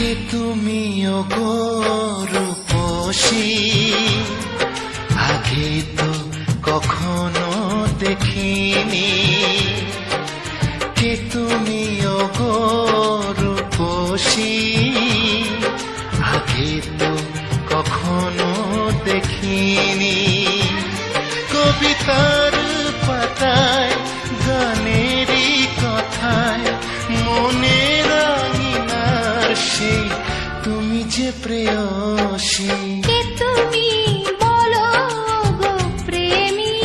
কে তুমি ওগো রূপসী, আগে তো কখনো দেখিনি। কে তুমি ওগো রূপসী, আগে তো কখনো দেখিনি। কবিতার পাতায় গানেরই কথায় মনের আঙিনার সেই তুমি যে প্রেয়সী। কে তুমি বলো গো প্রেমী,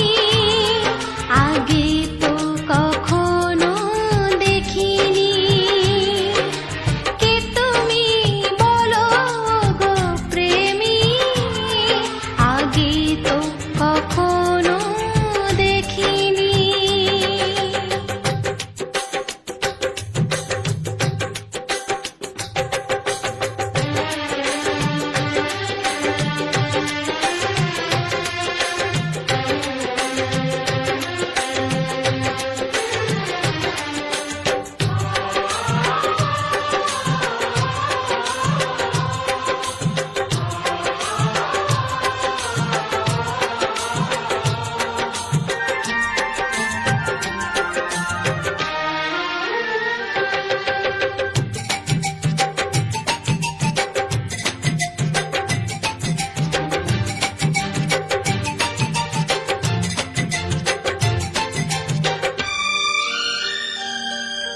আগে তো কখনো দেখিনি। কে তুমি বলো গো প্রেমী, আগে তো কখনো দেখিনি।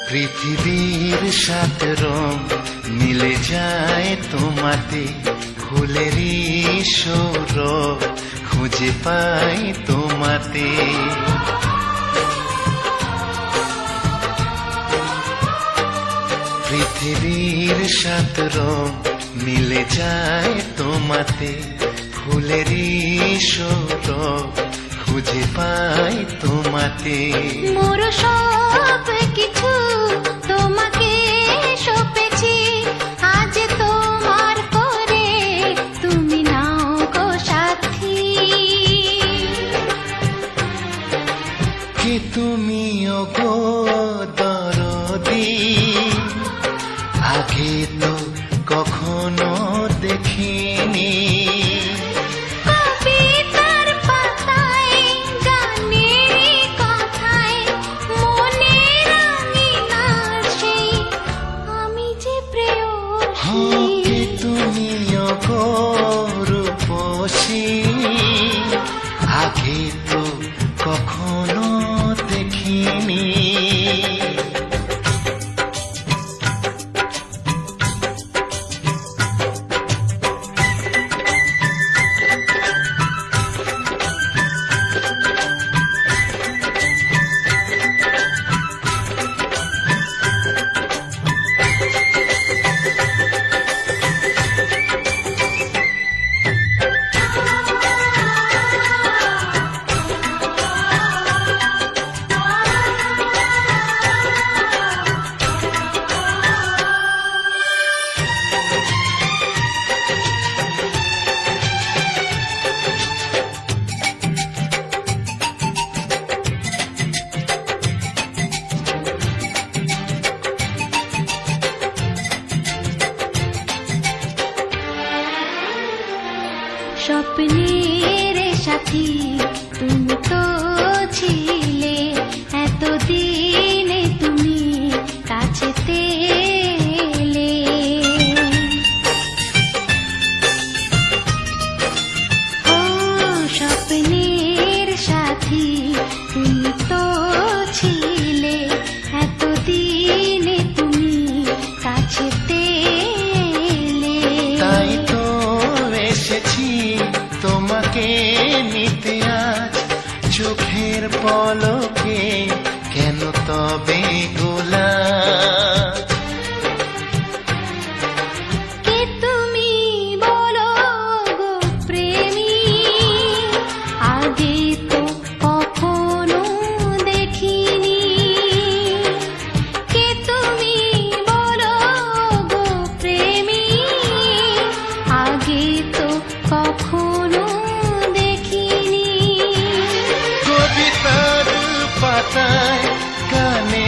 পৃথিবীর সাত রং মিলে যায় তোমাতে, ফুলেরই সৌরভ খুঁজে পাই তোমাতে। পৃথিবীর সাত রং মিলে যায় তোমাতে, ফুলেরই সৌরভ খুঁজে পাই তোমাতে। মোর সব কিছু তোমাকে সঁপেছি, আজ তোমার করে তুমি নাও গো সাথী। কে তুমি ওগো দরদি, আগে তো কখনো দেখিনি। কবিতার পাতায় গানেরই কথায় মনের আঙিনার সেই আমি যে প্রেয়সী। কে তুমি ওগো রূপসী, আগে তো কখনো দেখিনি। স্বপ্নের সাথী তুমি তো ছিলে, এতদিনে তুমি কাছেতে এলে। ও স্বপ্নের সাথী তুমি তো ছিলে, এতদিনে তুমি কাছেতে এলে। তাই তো এসেছি তোমাকে নিতে আজ, চোখের পলকে কেন তবে গোলাপ। কে তুমি বলো গো প্রেমী, আগে তো কখনো দেখিনি। কে তুমি বলো গো প্রেমী, আগে তো কখনো দেখিনি। কবিতার পাতায় গানে